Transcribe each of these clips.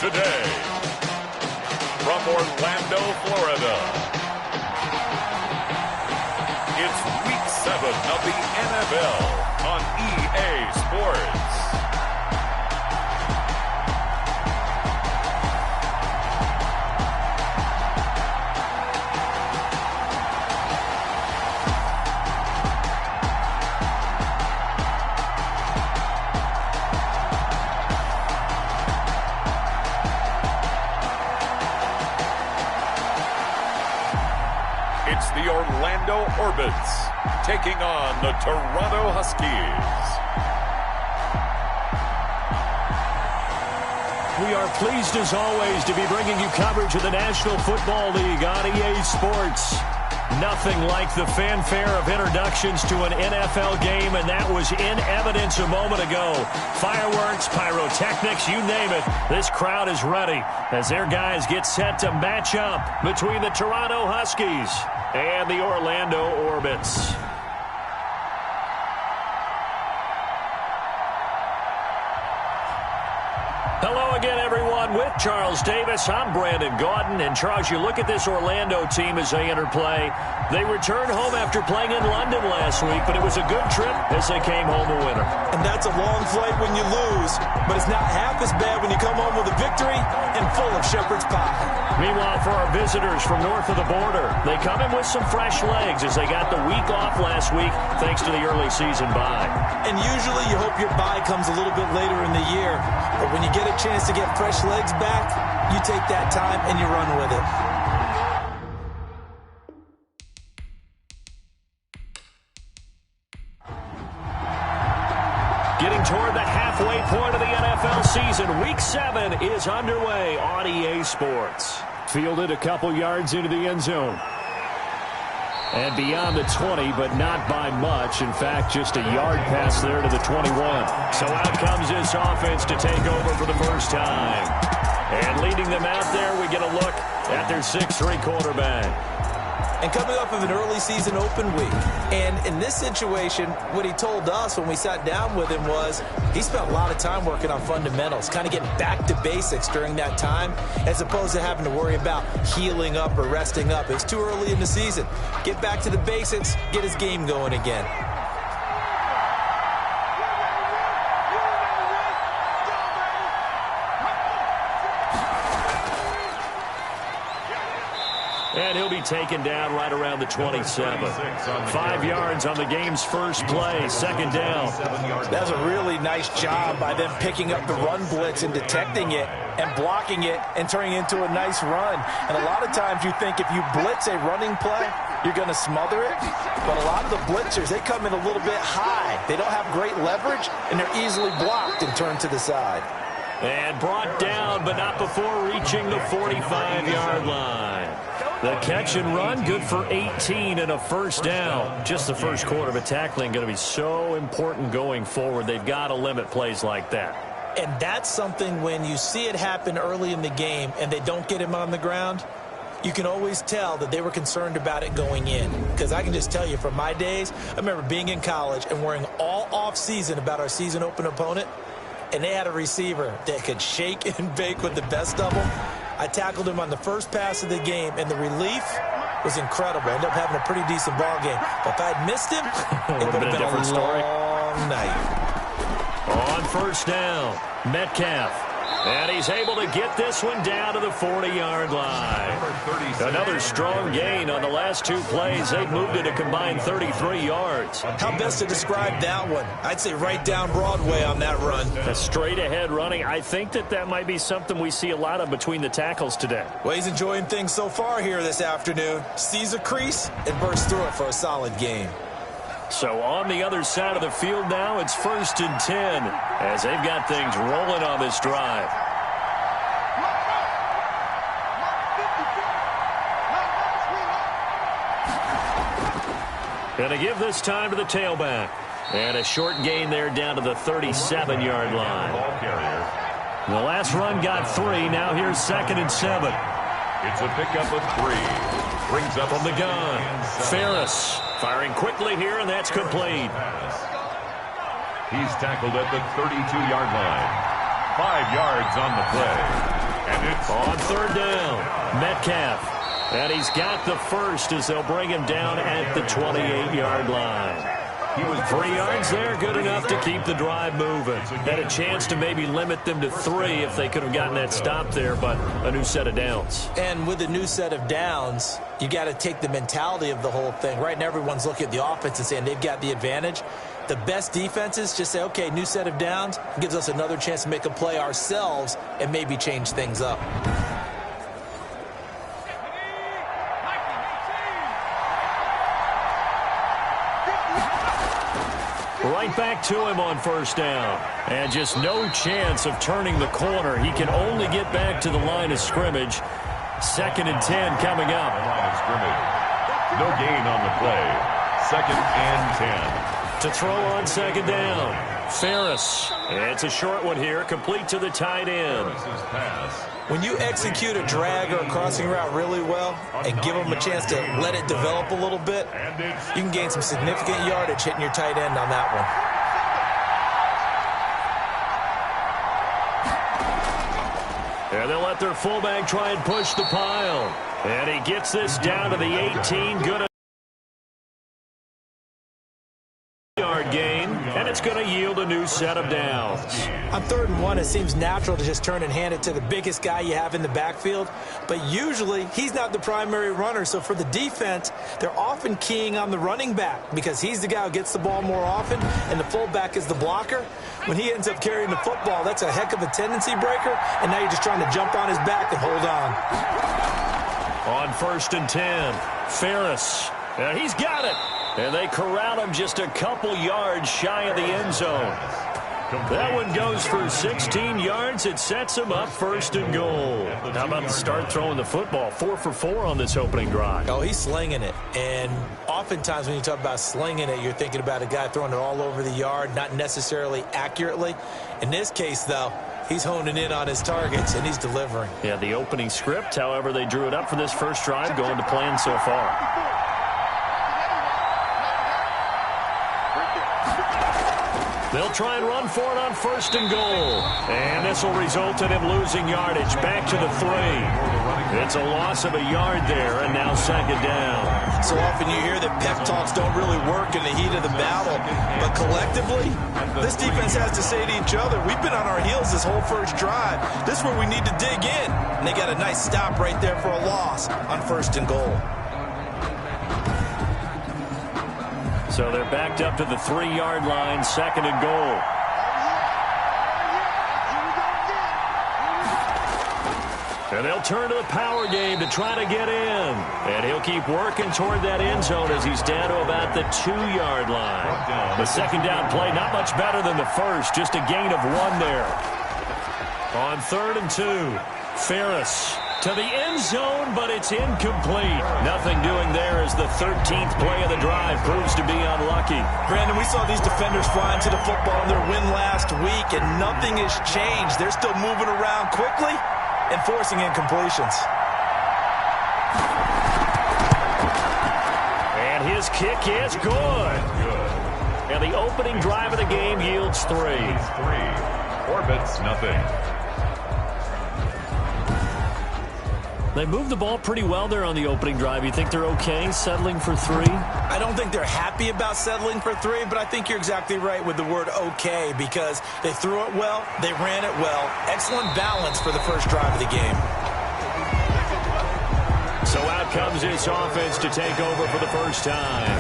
today, from Orlando, Florida, it's Week 7 of the NFL on EA Sports. It's the Orlando Orbits taking on the Toronto Huskies. We are pleased as always to be bringing you coverage of the National Football League on EA Sports. Nothing like the fanfare of introductions to an NFL game, and that was in evidence a moment ago. Fireworks, pyrotechnics, you name it. This crowd is ready as their guys get set to match up between the Toronto Huskies and the Orlando Orbits. Hello again, everyone. With Charles Davis, I'm Brandon Gaudin. And, Charles, you look at this Orlando team as they enter play. They returned home after playing in London last week, but it was a good trip as they came home a winner. And that's a long flight when you lose, but it's not half as bad when you come home with a victory and full of shepherd's pie. Meanwhile, for our visitors from north of the border, they come in with some fresh legs as they got the week off last week thanks to the early season bye. And usually you hope your bye comes a little bit later in the year, but when you get a chance to get fresh legs back, you take that time and you run with it. Getting toward the halfway point of the NFL season, Week 7 is underway on EA Sports. Fielded a couple yards into the end zone. And beyond the 20, but not by much. In fact, just a yard pass there to the 21. So out comes this offense to take over for the first time. And leading them out there, we get a look at their 6'3" quarterback. And coming off of an early season open week. And in this situation, what he told us when we sat down with him was he spent a lot of time working on fundamentals, kind of getting back to basics during that time, as opposed to having to worry about healing up or resting up. It's too early in the season. Get back to the basics, get his game going again. And he'll be taken down right around the 27. 5 yards on the game's first play, second down. That's a really nice job by them picking up the run blitz and detecting it and blocking it and turning it into a nice run. And a lot of times you think if you blitz a running play, you're going to smother it. But a lot of the blitzers, they come in a little bit high. They don't have great leverage, and they're easily blocked and turned to the side. And brought down, but not before reaching the 45-yard line. The catch and run, good for 18 and a first down. Just the first quarter, but tackling going to be so important going forward. They've got to limit plays like that. And that's something when you see it happen early in the game and they don't get him on the ground, you can always tell that they were concerned about it going in. Because I can just tell you from my days, I remember being in college and worrying all off-season about our season open opponent. And they had a receiver that could shake and bake with the best of them. I tackled him on the first pass of the game, and the relief was incredible. I ended up having a pretty decent ball game. But if I had missed him, it would have been a different story. Long night. On first down, Metcalf. And he's able to get this one down to the 40-yard line. Another strong gain on the last 2 plays. They've moved it a combined 33 yards. How best to describe that one? I'd say right down Broadway on that run. A straight-ahead running. I think that might be something we see a lot of between the tackles today. Well, he's enjoying things so far here this afternoon. Sees a crease and bursts through it for a solid game. So on the other side of the field now, it's 1st and 10 as they've got things rolling on this drive. Going to give this time to the tailback. And a short gain there down to the 37-yard line. The last run got 3. Now here's 2nd and 7. It's a pickup of 3. Brings up from the gun. Ferris firing quickly here, and that's complete. He's tackled at the 32-yard line. 5 yards on the play. And it's on third down. Metcalf. And he's got the first as they'll bring him down at the 28-yard line. 3 yards there, good enough to keep the drive moving. Had a chance to maybe limit them to 3 if they could have gotten that stop there, but a new set of downs. And with a new set of downs, you got to take the mentality of the whole thing. Right now, everyone's looking at the offense and saying they've got the advantage. The best defenses just say, okay, new set of downs, gives us another chance to make a play ourselves and maybe change things up. Right back to him on first down. And just no chance of turning the corner. He can only get back to the line of scrimmage. 2nd and 10 coming up. line of scrimmage. No gain on the play. 2nd and 10. To throw on 2nd down. Ferris. It's a short one here, complete to the tight end. Ferris's pass. When you execute a drag or a crossing route really well and give them a chance to let it develop a little bit, you can gain some significant yardage hitting your tight end on that one. And they'll let their fullback try and push the pile. And he gets this down to the 18. Good yard gain. And it's going to yield a new set of downs. On 3rd and 1, it seems natural to just turn and hand it to the biggest guy you have in the backfield. But usually, he's not the primary runner. So for the defense, they're often keying on the running back because he's the guy who gets the ball more often, and the fullback is the blocker. When he ends up carrying the football, that's a heck of a tendency breaker, and now you're just trying to jump on his back and hold on. On 1st and 10, Ferris. And he's got it. And they corral him just a couple yards shy of the end zone. That one goes for 16 yards. It sets him up 1st and goal. How about the start throwing the football? 4 for 4 on this opening drive. Oh, he's slinging it. And oftentimes when you talk about slinging it, you're thinking about a guy throwing it all over the yard, not necessarily accurately. In this case, though, he's honing in on his targets, and he's delivering. Yeah, the opening script, however, they drew it up for this first drive, going to plan so far. They'll try and run for it on 1st and goal. And this will result in him losing yardage. Back to the 3. It's a loss of a yard there, and now 2nd down. So often you hear that pep talks don't really work in the heat of the battle. But collectively, this defense has to say to each other, we've been on our heels this whole first drive. This is where we need to dig in. And they got a nice stop right there for a loss on 1st and goal. So they're backed up to the 3-yard line, 2nd and goal. And they'll turn to the power game to try to get in. And he'll keep working toward that end zone as he's down to about the 2-yard line. The 2nd down play, not much better than the first, just a gain of 1 there. On 3rd and 2, Ferris to the end zone, but it's incomplete. Nothing doing there as the 13th play of the drive proves to be unlucky. Brandon, we saw these defenders flying to the football in their win last week, and nothing has changed. They're still moving around quickly and forcing incompletions. And his kick is good. And the opening drive of the game yields 3. Orbits, nothing. They moved the ball pretty well there on the opening drive. You think they're okay settling for 3? I don't think they're happy about settling for 3, but I think you're exactly right with the word okay because they threw it well, they ran it well. Excellent balance for the first drive of the game. So out comes this offense to take over for the first time.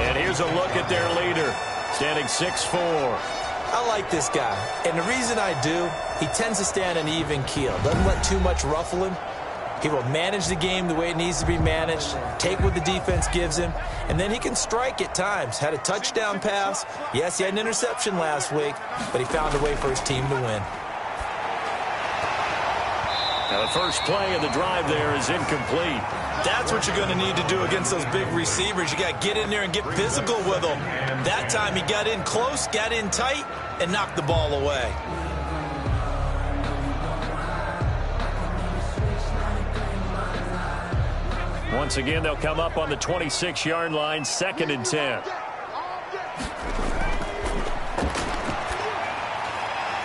And here's a look at their leader, standing 6'4". I like this guy, and the reason I do, he tends to stay on an even keel. Doesn't let too much ruffle him. He will manage the game the way it needs to be managed, take what the defense gives him, and then he can strike at times. Had a touchdown pass. Yes, he had an interception last week, but he found a way for his team to win. Now the first play of the drive there is incomplete. That's what you're going to need to do against those big receivers. You got to get in there and get physical with them. That time he got in close, got in tight, and knocked the ball away. Once again, they'll come up on the 26-yard line, 2nd and 10.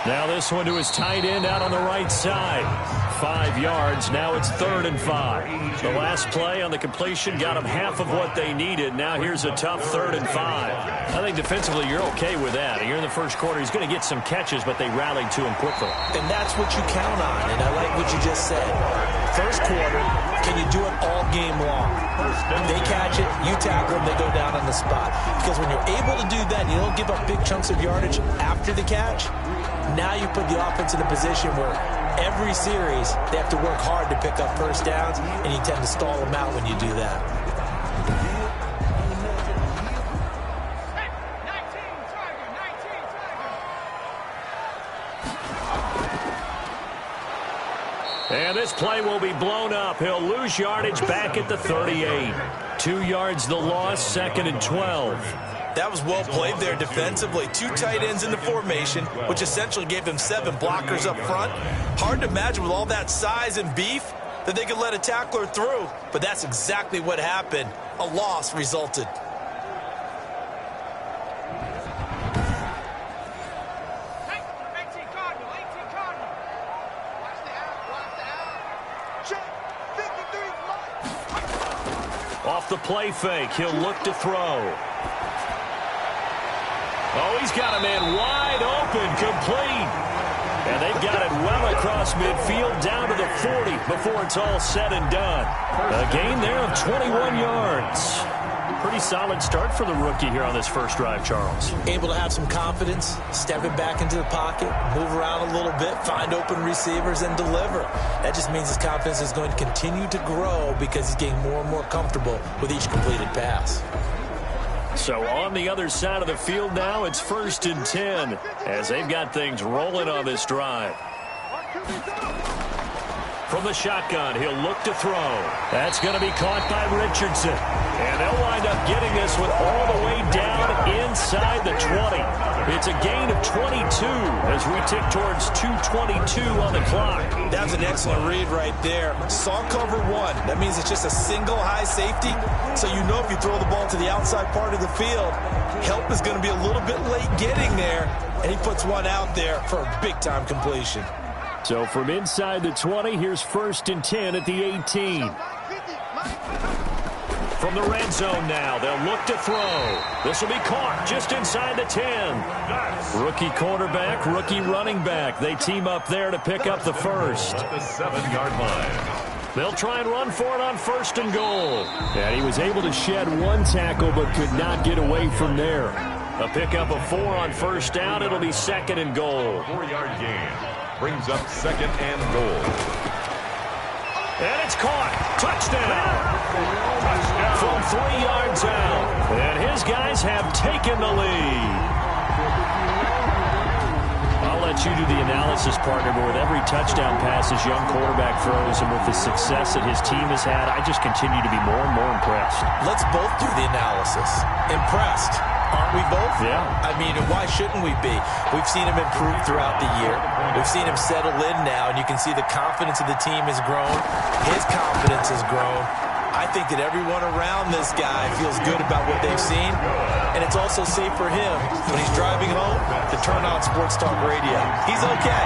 Now this one to his tight end out on the right side. 5 yards. Now it's 3rd and 5. The last play on the completion got them half of what they needed. Now here's a tough 3rd and 5. I think defensively you're okay with that. Here in the first quarter, he's going to get some catches, but they rallied to him quickly. And that's what you count on, and I like what you just said. First quarter, can you do it all game long? They catch it, you tackle them, they go down on the spot. Because when you're able to do that, you don't give up big chunks of yardage after the catch. Now you put the offense in a position where every series they have to work hard to pick up first downs, and you tend to stall them out when you do that. And this play will be blown up. He'll lose yardage back at the 38. 2 yards the loss, 2nd and 12. That was well played there defensively. 2 tight ends in the formation, which essentially gave them 7 blockers up front. Hard to imagine with all that size and beef that they could let a tackler through. But that's exactly what happened. A loss resulted. Off the play fake, he'll look to throw. Oh, he's got a man wide open, complete. And they've got it well across midfield down to the 40 before it's all said and done. A gain there of 21 yards. Pretty solid start for the rookie here on this first drive, Charles. Able to have some confidence, stepping back into the pocket, move around a little bit, find open receivers, and deliver. That just means his confidence is going to continue to grow because he's getting more and more comfortable with each completed pass. So on the other side of the field now, it's 1st and 10 as they've got things rolling on this drive. From the shotgun, he'll look to throw. That's going to be caught by Richardson. And they'll wind up getting this one all the way down inside the 20. It's a gain of 22 as we tick towards 2:22 on the clock. That's an excellent read right there. Saw cover 1. That means it's just a single high safety. So you know if you throw the ball to the outside part of the field, help is going to be a little bit late getting there. And he puts one out there for a big-time completion. So from inside the 20, here's 1st and 10 at the 18. From the red zone now, they'll look to throw. This will be caught just inside the 10. Rookie quarterback, rookie running back. They team up there to pick up the first. At the 7-yard line. They'll try and run for it on 1st and goal. And he was able to shed 1 tackle but could not get away from there. A pickup of 4 on 1st down. It'll be 2nd and goal. 4-yard gain. Brings up 2nd and goal. And it's caught. Touchdown. From 3 yards out. And his guys have taken the lead. I'll let you do the analysis, partner, but with every touchdown pass his young quarterback throws and with the success that his team has had, I just continue to be more and more impressed. Let's both do the analysis. Impressed. Aren't we both? Yeah. I mean, why shouldn't we be? We've seen him improve throughout the year. We've seen him settle in now, and you can see the confidence of the team has grown. His confidence has grown. I think that everyone around this guy feels good about what they've seen, and it's also safe for him when he's driving home to turn on Sports Talk Radio. He's okay.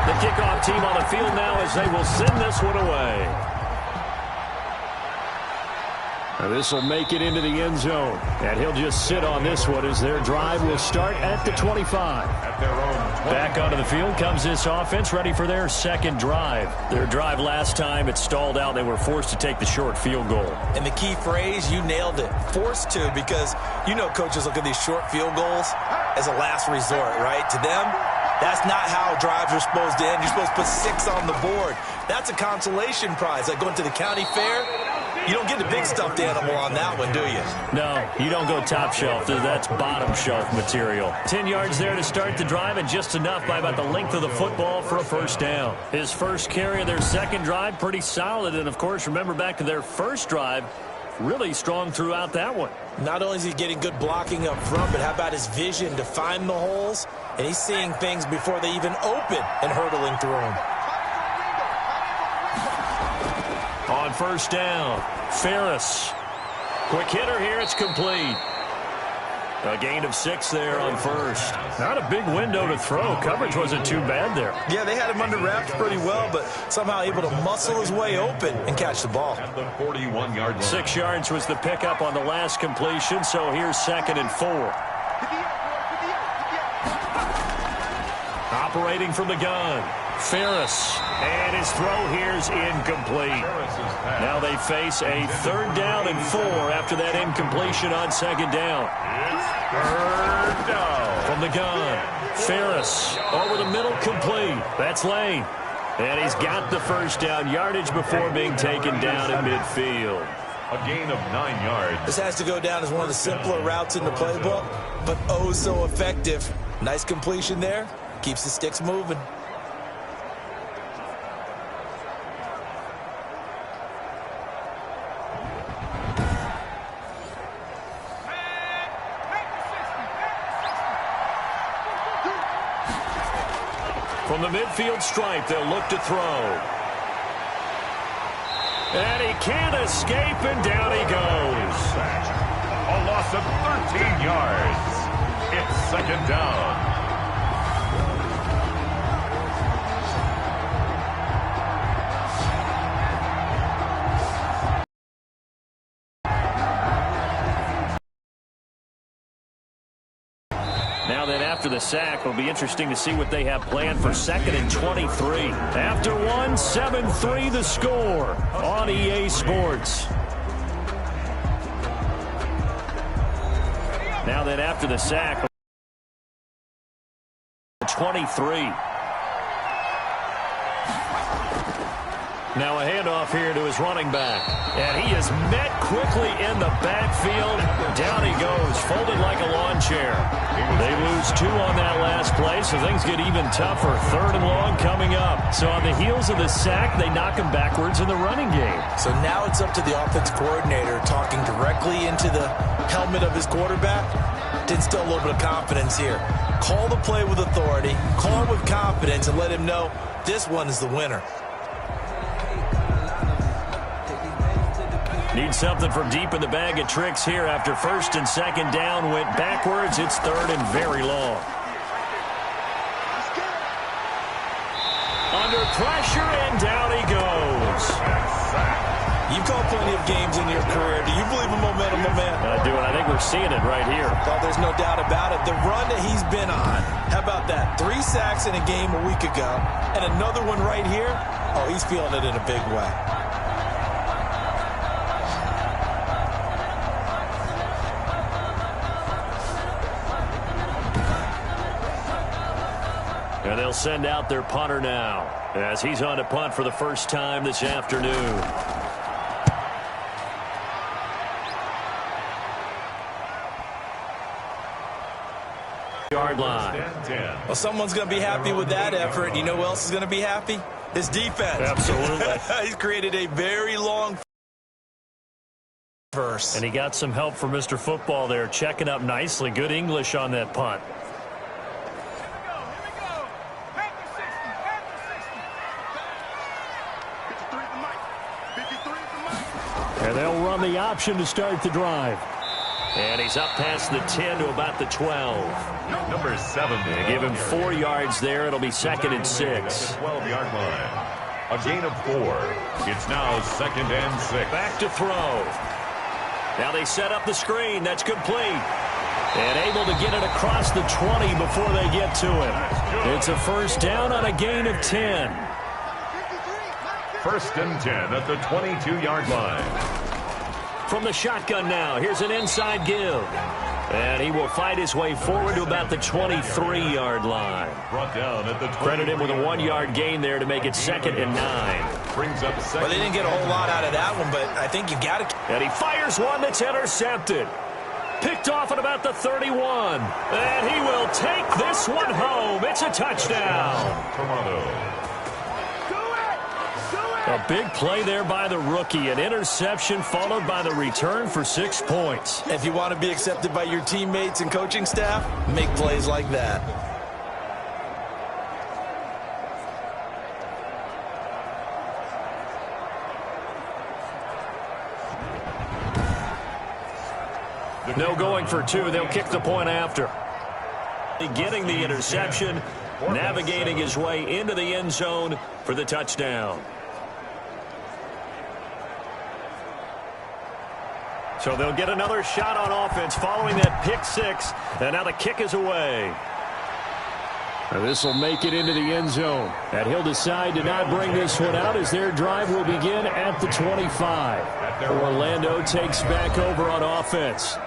The kickoff team on the field now as they will send this one away. And this will make it into the end zone. And he'll just sit on this one as their drive will start at the 25. At their own 20. Back onto the field comes this offense, ready for their 2nd drive. Their drive last time, it stalled out. They were forced to take the short field goal. And the key phrase, you nailed it. Forced to, because you know coaches look at these short field goals as a last resort, right? To them, that's not how drives are supposed to end. You're supposed to put 6 on the board. That's a consolation prize. Like going to the county fair, you don't get the big stuffed animal on that one, do you? No, you don't go top shelf. That's bottom shelf material. 10 yards there to start the drive, and just enough by about the length of the football for a 1st down. His first carry of their 2nd drive, pretty solid. And, of course, remember back to their 1st drive, really strong throughout that one. Not only is he getting good blocking up front, but how about his vision to find the holes? And he's seeing things before they even open and hurdling through them. On 1st down, Ferris. Quick hitter here, it's complete. A gain of 6 there on first. Not a big window to throw. Coverage wasn't too bad there. Yeah, they had him under wraps pretty well, but somehow able to muscle his way open and catch the ball. At the 41-yard line. 6 yards was the pickup on the last completion, so here's 2nd and 4. Operating from the gun. Ferris. And his throw here's incomplete. Now they face a 3rd down and 4 after that incompletion on 2nd down. Third down. From the gun. Ferris over the middle, complete. That's Lane. And he's got the 1st down yardage before being taken down in midfield. A gain of 9 yards. This has to go down as one of the simpler routes in the playbook, but oh so effective. Nice completion there. Keeps the sticks moving. From the midfield stripe, they'll look to throw. And he can't escape, and down he goes. A loss of 13 yards. It's 2nd down. Now then, after the sack, it'll be interesting to see what they have planned for 2nd and 23. After 1, 7-3 the score on EA Sports. Now then, after the sack, 23. Now a handoff here to his running back. And he is met quickly in the backfield. Down he goes, folded like a lawn chair. They lose 2 on that last play, so things get even tougher. 3rd and long coming up. So on the heels of the sack, they knock him backwards in the running game. So now it's up to the offense coordinator talking directly into the helmet of his quarterback to instill a little bit of confidence here. Call the play with authority, call it with confidence, and let him know this one is the winner. Need something from deep in the bag of tricks here after 1st and 2nd down went backwards. It's 3rd and very long. Under pressure, and down he goes. You've called plenty of games in your career. Do you believe in momentum, my man? I do, and I think we're seeing it right here. Oh, there's no doubt about it. The run that he's been on, how about that? 3 sacks in a game a week ago, and another one right here. Oh, he's feeling it in a big way. And they'll send out their punter now as he's on to punt for the first time this afternoon. Yard line. Well, someone's going to be happy with that effort. You know who else is going to be happy? His defense. Absolutely. He's created a very long verse. And he got some help from Mr. Football there, checking up nicely. Good English on that punt. And they'll run the option to start the drive. And he's up past the 10 to about the 12. Number 7. They give him 4 yards there. It'll be 2nd and 6. 12-yard line. A gain of 4. It's now 2nd and 6. Back to throw. Now they set up the screen. That's complete. And able to get it across the 20 before they get to it. It's a 1st down on a gain of 10. 1st and 10 at the 22-yard line. From the shotgun now, here's an inside give. And he will fight his way forward to about the 23-yard line. Brought down at the 23. Credit him with a 1-yard gain there to make it 2nd and 9. Brings up 2nd. Well, they didn't get a whole lot out of that one, but I think you got to. And he fires one that's intercepted. Picked off at about the 31. And he will take this one home. It's a touchdown. Toronto. A big play there by the rookie. An interception followed by the return for 6 points. If you want to be accepted by your teammates and coaching staff, make plays like that. No going for two. They'll kick the point after. Getting the interception, navigating his way into the end zone for the touchdown. So they'll get another shot on offense following that pick six, and now the kick is away. This will make it into the end zone, and he'll decide to not bring this one out as their drive will begin at the 25. Orlando takes back over on offense.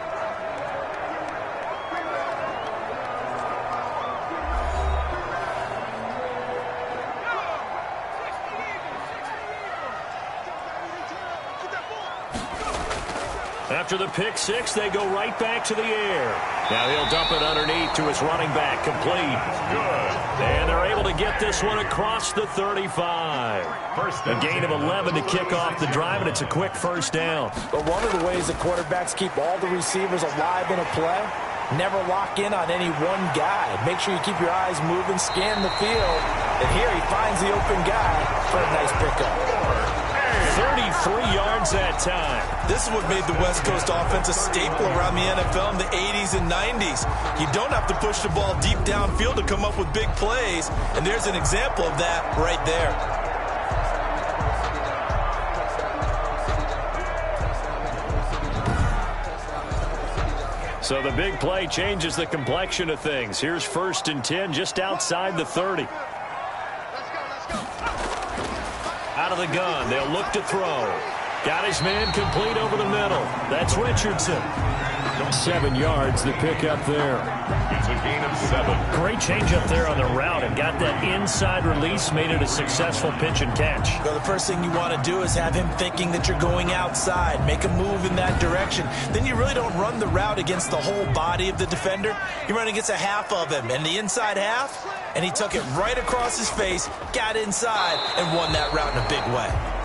After the pick six, they go right back to the air. Now he'll dump it underneath to his running back, complete. Good. And they're able to get this one across the 35. A gain of 11 to kick off the drive, and it's a quick first down. But one of the ways the quarterbacks keep all the receivers alive in a play, never lock in on any one guy. Make sure you keep your eyes moving, scan the field. And here he finds the open guy for a nice pickup. 33 yards that time. This is what made the West Coast offense a staple around the NFL in the 80s and 90s. You don't have to push the ball deep downfield to come up with big plays, and there's an example of that right there. So the big play changes the complexion of things. Here's 1st and 10 just outside the 30. Out of the gun, they'll look to throw. Got his man complete over the middle. That's Richardson. 7 yards, the pickup there. It's a gain of 7. Great change up there on the route and got that inside release, made it a successful pitch and catch. Well, the first thing you want to do is have him thinking that you're going outside, make a move in that direction. Then you really don't run the route against the whole body of the defender. You run against a half of him, and the inside half, and he took it right across his face, got inside, and won that route in a big way.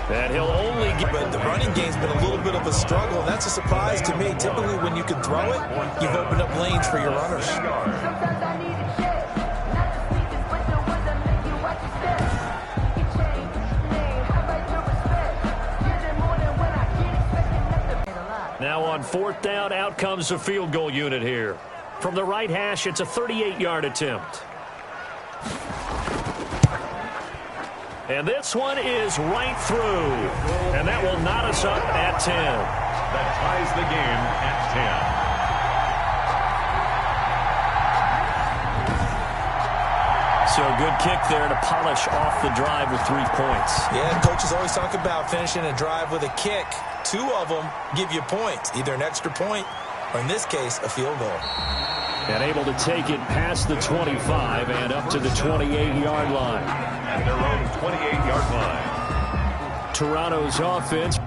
And he'll only get... But the running game's been a little bit of a struggle, and that's a surprise to me. Typically, when you can throw it, you've opened up lanes for your runners. Now on 4th down, out comes the field goal unit here. From the right hash, it's a 38-yard attempt. And this one is right through. And that will knot us up at 10. That ties the game at 10. So good kick there to polish off the drive with 3 points. Yeah, coaches always talk about finishing a drive with a kick. 2 of them give you points, either an extra point or, in this case, a field goal. And able to take it past the 25 and up to the 28-yard line. At their own 28-yard line. Toronto's offense